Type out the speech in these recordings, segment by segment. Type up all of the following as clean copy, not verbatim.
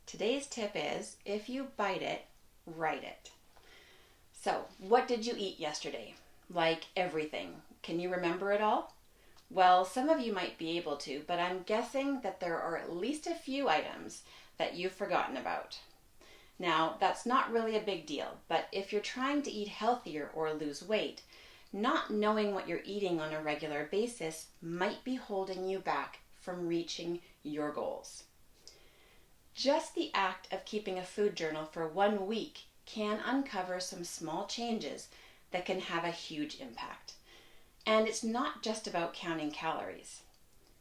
Today's tip is, if you bite it, write it. So, what did you eat yesterday? Like everything. Can you remember it all? Well, some of you might be able to, but I'm guessing that there are at least a few items that you've forgotten about. Now, that's not really a big deal, but if you're trying to eat healthier or lose weight, not knowing what you're eating on a regular basis might be holding you back from reaching your goals. Just the act of keeping a food journal for 1 week can uncover some small changes that can have a huge impact. And it's not just about counting calories.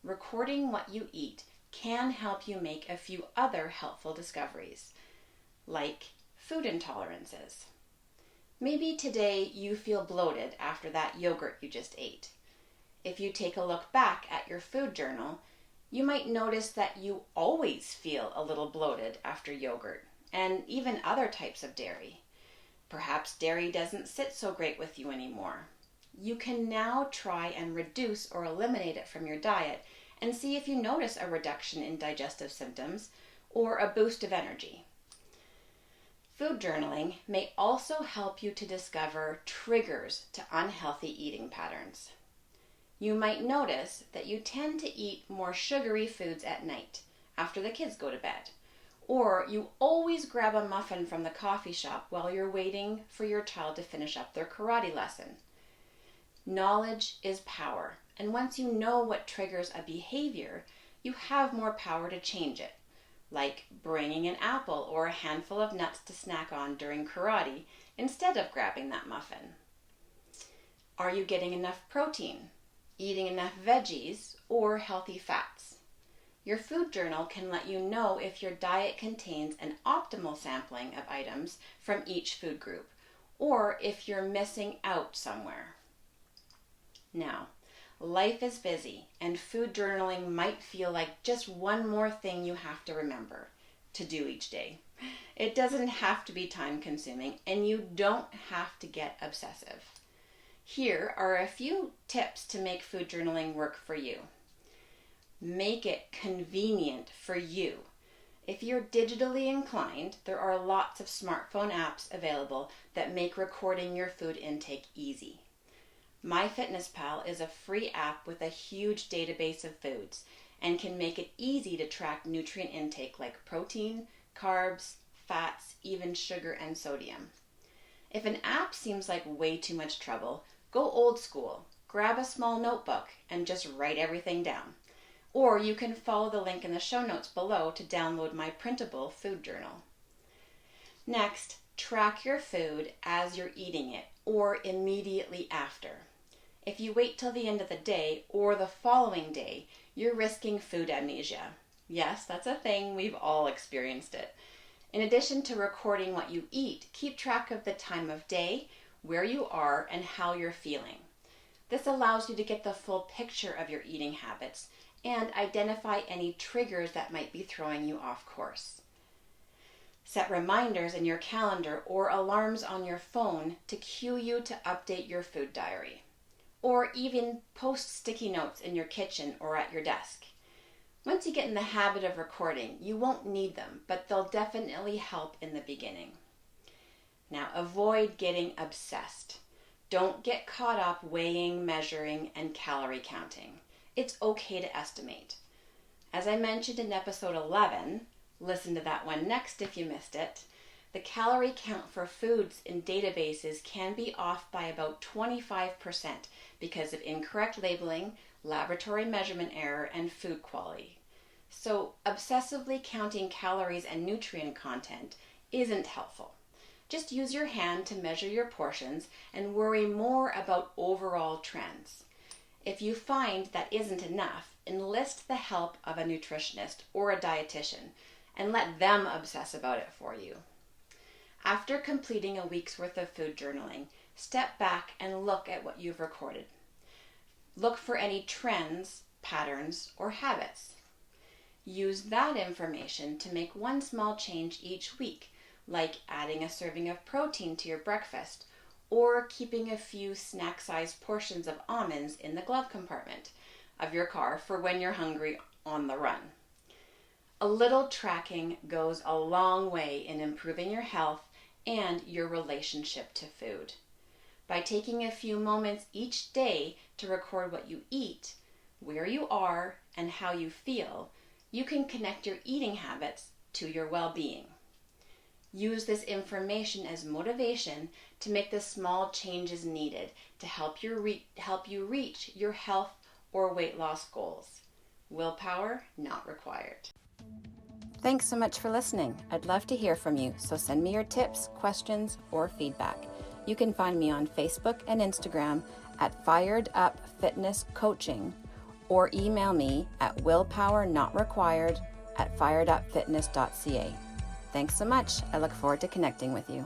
Recording what you eat can help you make a few other helpful discoveries, like food intolerances. Maybe today you feel bloated after that yogurt you just ate. If you take a look back at your food journal, you might notice that you always feel a little bloated after yogurt and even other types of dairy. Perhaps dairy doesn't sit so great with you anymore. You can now try and reduce or eliminate it from your diet and see if you notice a reduction in digestive symptoms or a boost of energy. Food journaling may also help you to discover triggers to unhealthy eating patterns. You might notice that you tend to eat more sugary foods at night after the kids go to bed, or you always grab a muffin from the coffee shop while you're waiting for your child to finish up their karate lesson. Knowledge is power, and once you know what triggers a behavior, you have more power to change it, like bringing an apple or a handful of nuts to snack on during karate instead of grabbing that muffin. Are you getting enough protein? Eating enough veggies or healthy fats? Your food journal can let you know if your diet contains an optimal sampling of items from each food group, or if you're missing out somewhere. Now, life is busy, and food journaling might feel like just one more thing you have to remember to do each day. It doesn't have to be time-consuming, and you don't have to get obsessive. Here are a few tips to make food journaling work for you. Make it convenient for you. If you're digitally inclined, there are lots of smartphone apps available that make recording your food intake easy. MyFitnessPal is a free app with a huge database of foods and can make it easy to track nutrient intake like protein, carbs, fats, even sugar and sodium. If an app seems like way too much trouble, go old school. Grab a small notebook and just write everything down. Or you can follow the link in the show notes below to download my printable food journal. Next, track your food as you're eating it or immediately after. If you wait till the end of the day or the following day, you're risking food amnesia. Yes, that's a thing. We've all experienced it. In addition to recording what you eat, keep track of the time of day, where you are, and how you're feeling. This allows you to get the full picture of your eating habits and identify any triggers that might be throwing you off course. Set reminders in your calendar or alarms on your phone to cue you to update your food diary. Or even post sticky notes in your kitchen or at your desk. Once you get in the habit of recording, you won't need them, but they'll definitely help in the beginning. Now, avoid getting obsessed. Don't get caught up weighing, measuring, and calorie counting. It's okay to estimate. As I mentioned in episode 11, listen to that one next if you missed it, the calorie count for foods in databases can be off by about 25% because of incorrect labeling, laboratory measurement error, and food quality. So obsessively counting calories and nutrient content isn't helpful. Just use your hand to measure your portions and worry more about overall trends. If you find that isn't enough, enlist the help of a nutritionist or a dietitian and let them obsess about it for you. After completing a week's worth of food journaling, step back and look at what you've recorded. Look for any trends, patterns, or habits. Use that information to make one small change each week, like adding a serving of protein to your breakfast or keeping a few snack-sized portions of almonds in the glove compartment of your car for when you're hungry on the run. A little tracking goes a long way in improving your health and your relationship to food. By taking a few moments each day to record what you eat, where you are, and how you feel, you can connect your eating habits to your well-being. Use this information as motivation to make the small changes needed to help you reach your health or weight loss goals. Willpower not required. Thanks so much for listening. I'd love to hear from you, so send me your tips, questions, or feedback. You can find me on Facebook and Instagram at Fired Up Fitness Coaching, or email me at willpowernotrequired@firedupfitness.ca. Thanks so much. I look forward to connecting with you.